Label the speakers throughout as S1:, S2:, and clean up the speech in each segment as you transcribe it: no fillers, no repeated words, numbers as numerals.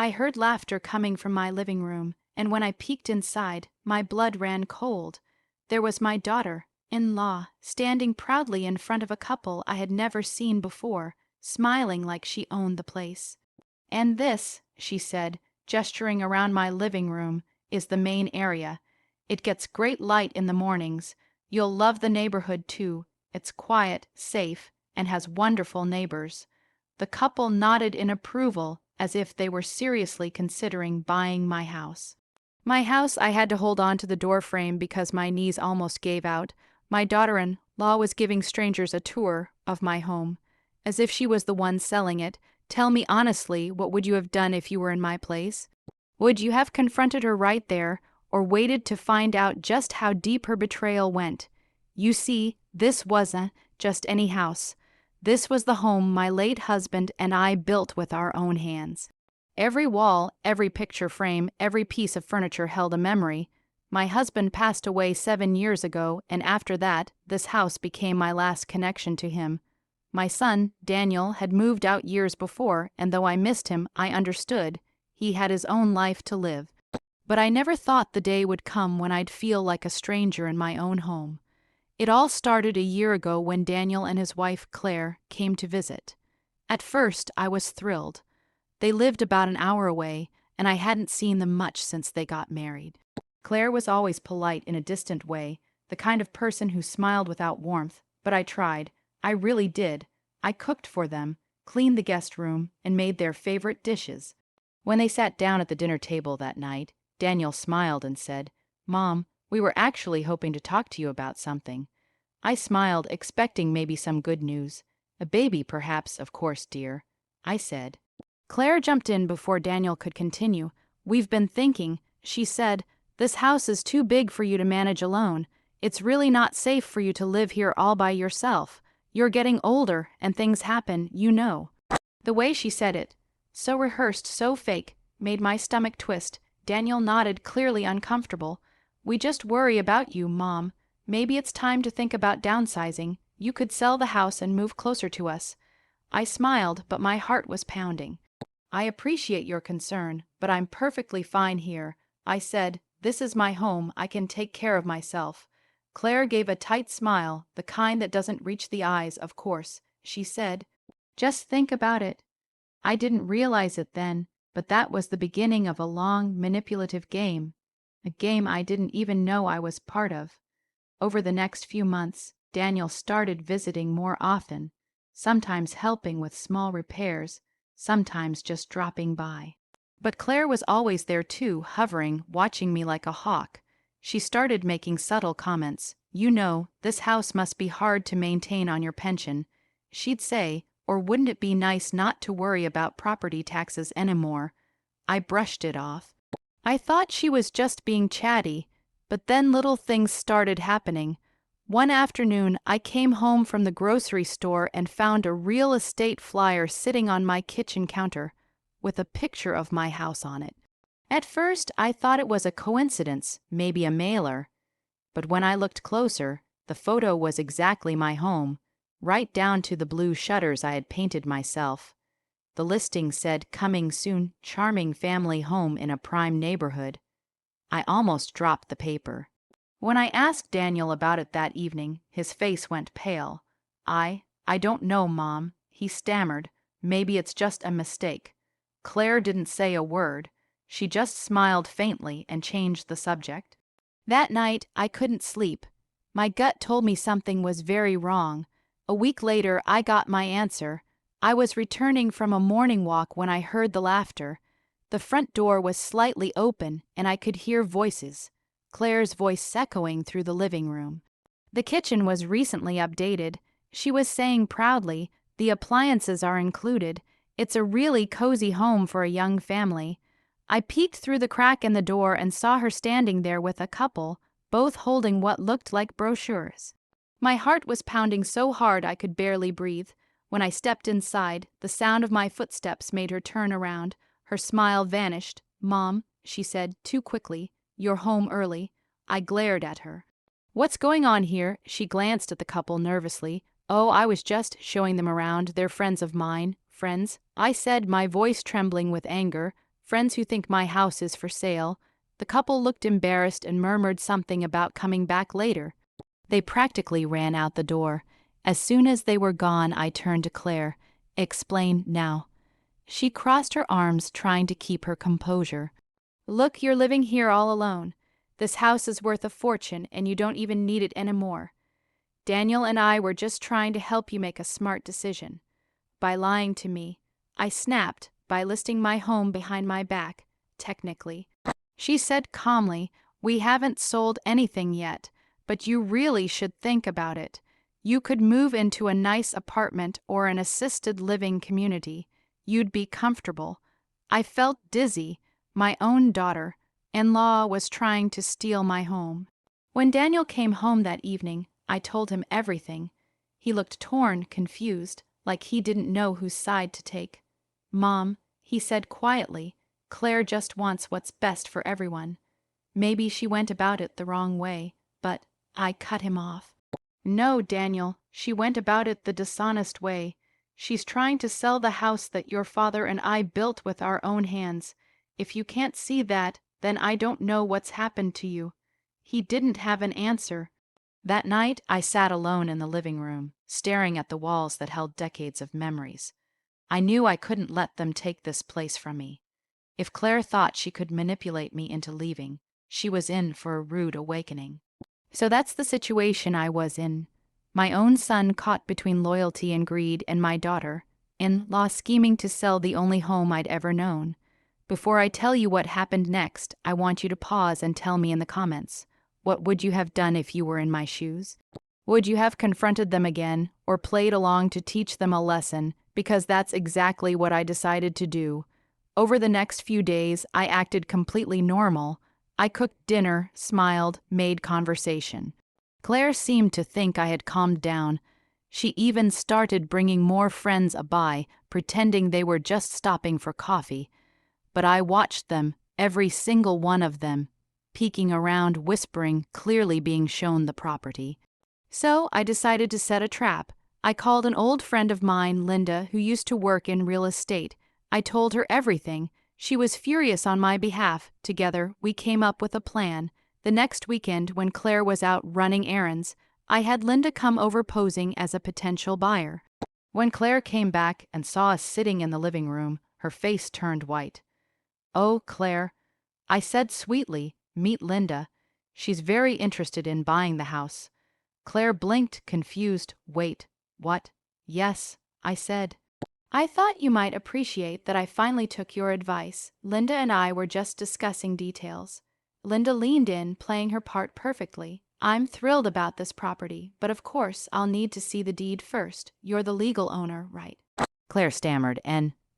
S1: I heard laughter coming from my living room, and when I peeked inside, my blood ran cold. There was my daughter-in-law standing proudly in front of a couple I had never seen before, smiling like she owned the place. "And this," she said, gesturing around my living room, "is the main area. It gets great light in the mornings. You'll love the neighborhood, too. It's quiet, safe, and has wonderful neighbors." The couple nodded in approval, as if they were seriously considering buying my house. I had to hold on to the door frame because my knees almost gave out. My daughter-in-law was giving strangers a tour of my home, as if she was the one selling it. "Tell me honestly, what would you have done if you were in my place? Would you have confronted her right there, or waited to find out just how deep her betrayal went? You see, this wasn't just any house. This was the home my late husband and I built with our own hands. Every wall, every picture frame, every piece of furniture held a memory. My husband passed away 7 years ago, and after that, this house became my last connection to him. My son, Daniel, had moved out years before, and though I missed him, I understood. He had his own life to live. But I never thought the day would come when I'd feel like a stranger in my own home. It all started a year ago when Daniel and his wife, Claire, came to visit. At first, I was thrilled. They lived about an hour away, and I hadn't seen them much since they got married. Claire was always polite in a distant way, the kind of person who smiled without warmth, but I tried. I really did. I cooked for them, cleaned the guest room, and made their favorite dishes. When they sat down at the dinner table that night, Daniel smiled and said, "Mom, we were actually hoping to talk to you about something." I smiled, expecting maybe some good news. "A baby, perhaps, of course, dear," I said. Claire jumped in before Daniel could continue. "We've been thinking," she said, "this house is too big for you to manage alone. It's really not safe for you to live here all by yourself. You're getting older, and things happen, you know." The way she said it, so rehearsed, so fake, made my stomach twist. Daniel nodded, clearly uncomfortable. "We just worry about you, Mom. Maybe it's time to think about downsizing. You could sell the house and move closer to us." I smiled, but my heart was pounding. "I appreciate your concern, but I'm perfectly fine here," I said. "This is my home. I can take care of myself." Claire gave a tight smile, the kind that doesn't reach the eyes, of course. She said, "Just think about it." I didn't realize it then, but that was the beginning of a long, manipulative game. A game I didn't even know I was part of. Over the next few months, Daniel started visiting more often, sometimes helping with small repairs, sometimes just dropping by. But Claire was always there too, hovering, watching me like a hawk. She started making subtle comments. "You know, this house must be hard to maintain on your pension," she'd say, "or wouldn't it be nice not to worry about property taxes anymore?" I brushed it off. I thought she was just being chatty, but then little things started happening. One afternoon, I came home from the grocery store and found a real estate flyer sitting on my kitchen counter, with a picture of my house on it. At first, I thought it was a coincidence, maybe a mailer. But when I looked closer, the photo was exactly my home, right down to the blue shutters I had painted myself. The listing said, "Coming soon, charming family home in a prime neighborhood." I almost dropped the paper. When I asked Daniel about it that evening, his face went pale. I don't know, Mom," he stammered. "Maybe it's just a mistake." Claire didn't say a word. She just smiled faintly and changed the subject. That night, I couldn't sleep. My gut told me something was very wrong. A week later, I got my answer. I was returning from a morning walk when I heard the laughter. The front door was slightly open, and I could hear voices. Claire's voice echoing through the living room. The kitchen was recently updated. She was saying proudly, "The appliances are included. It's a really cozy home for a young family." I peeked through the crack in the door and saw her standing there with a couple, both holding what looked like brochures. My heart was pounding so hard I could barely breathe. When I stepped inside, the sound of my footsteps made her turn around. Her smile vanished. "Mom," she said, too quickly, "you're home early." I glared at her. "What's going on here?" She glanced at the couple nervously. "Oh, I was just showing them around. They're friends of mine." "Friends?" I said, my voice trembling with anger. friends who think my house is for sale. The couple looked embarrassed and murmured something about coming back later. They practically ran out the door. As soon as they were gone, I turned to Claire. Explain now. She crossed her arms, trying to keep her composure. Look, you're living here all alone. This house is worth a fortune, and you don't even need it anymore. Daniel and I were just trying to help you make a smart decision. By lying to me, I snapped by listing my home behind my back, technically. She said calmly, we haven't sold anything yet, but you really should think about it. You could move into a nice apartment or an assisted living community. You'd be comfortable. I felt dizzy. My own daughter-in-law was trying to steal my home. When Daniel came home that evening, I told him everything. He looked torn, confused, like he didn't know whose side to take. Mom, he said quietly, Claire just wants what's best for everyone. Maybe she went about it the wrong way, but I cut him off. No, Daniel, she went about it the dishonest way. She's trying to sell the house that your father and I built with our own hands. If you can't see that, then I don't know what's happened to you. He didn't have an answer. That night, I sat alone in the living room, staring at the walls that held decades of memories. I knew I couldn't let them take this place from me. If Claire thought she could manipulate me into leaving, she was in for a rude awakening. So that's the situation I was in. My own son caught between loyalty and greed, and my daughter-in-law scheming to sell the only home I'd ever known. Before I tell you what happened next, I want you to pause and tell me in the comments. What would you have done if you were in my shoes? Would you have confronted them again, or played along to teach them a lesson? Because that's exactly what I decided to do. Over the next few days, I acted completely normal. I cooked dinner, smiled, made conversation. Claire seemed to think I had calmed down. She even started bringing more friends by, pretending they were just stopping for coffee. But I watched them, every single one of them, peeking around, whispering, clearly being shown the property. So I decided to set a trap. I called an old friend of mine, Linda, who used to work in real estate. I told her everything. She was furious on my behalf. Together, we came up with a plan. The next weekend, when Claire was out running errands, I had Linda come over posing as a potential buyer. When Claire came back and saw us sitting in the living room, her face turned white. "Oh, Claire," I said sweetly, "meet Linda. She's very interested in buying the house." Claire blinked, confused. "Wait, what?" "Yes," I said. "I thought you might appreciate that I finally took your advice. Linda and I were just discussing details." Linda leaned in, playing her part perfectly. "I'm thrilled about this property, but of course I'll need to see the deed first. You're the legal owner, right?" Claire stammered,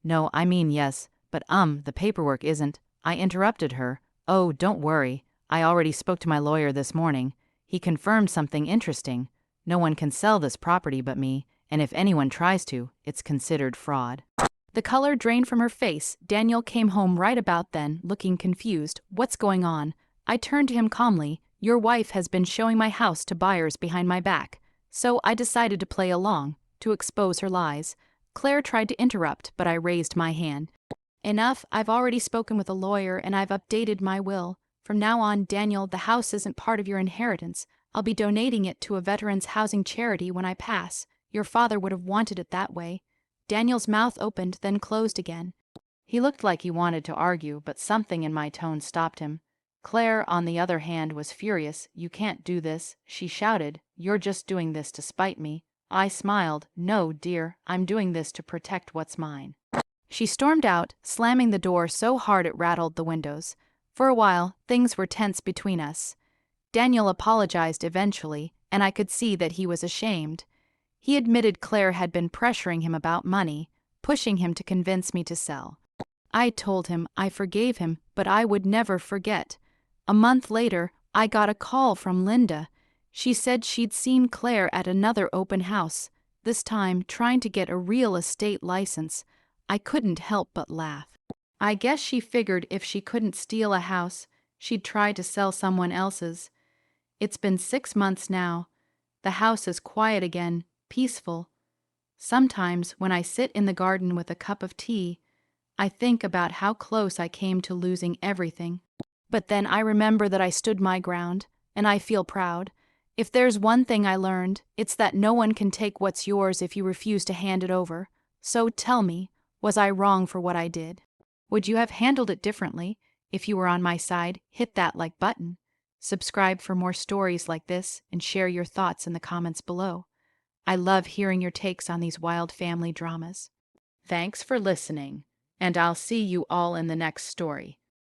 S1: "No, I mean yes, but the paperwork isn't." I interrupted her. "Oh, don't worry. I already spoke to my lawyer this morning. He confirmed something interesting. No one can sell this property but me, and if anyone tries to, it's considered fraud." The color drained from her face. Daniel came home right about then, looking confused. "What's going on?" I turned to him calmly. "Your wife has been showing my house to buyers behind my back." So I decided to play along, to expose her lies. Claire tried to interrupt, but I raised my hand. "Enough, I've already spoken with a lawyer and I've updated my will. From now on, Daniel, the house isn't part of your inheritance. I'll be donating it to a veterans housing charity when I pass. Your father would have wanted it that way." Daniel's mouth opened, then closed again. He looked like he wanted to argue, but something in my tone stopped him. Claire, on the other hand, was furious. "You can't do this," she shouted. "You're just doing this to spite me." I smiled. "No, dear, I'm doing this to protect what's mine." She stormed out, slamming the door so hard it rattled the windows. For a while, things were tense between us. Daniel apologized eventually, and I could see that he was ashamed. He admitted Claire had been pressuring him about money, pushing him to convince me to sell. I told him I forgave him, but I would never forget. A month later, I got a call from Linda. She said she'd seen Claire at another open house, this time trying to get a real estate license. I couldn't help but laugh. I guess she figured if she couldn't steal a house, she'd try to sell someone else's. It's been 6 months now. The house is quiet again, peaceful. Sometimes, when I sit in the garden with a cup of tea, I think about how close I came to losing everything. But then I remember that I stood my ground, and I feel proud. If there's one thing I learned, it's that no one can take what's yours if you refuse to hand it over. So tell me, was I wrong for what I did? Would you have handled it differently? If you were on my side, hit that like button. Subscribe for more stories like this and share your thoughts in the comments below. I love hearing your takes on these wild family dramas. Thanks for listening, and I'll see you all in the next story.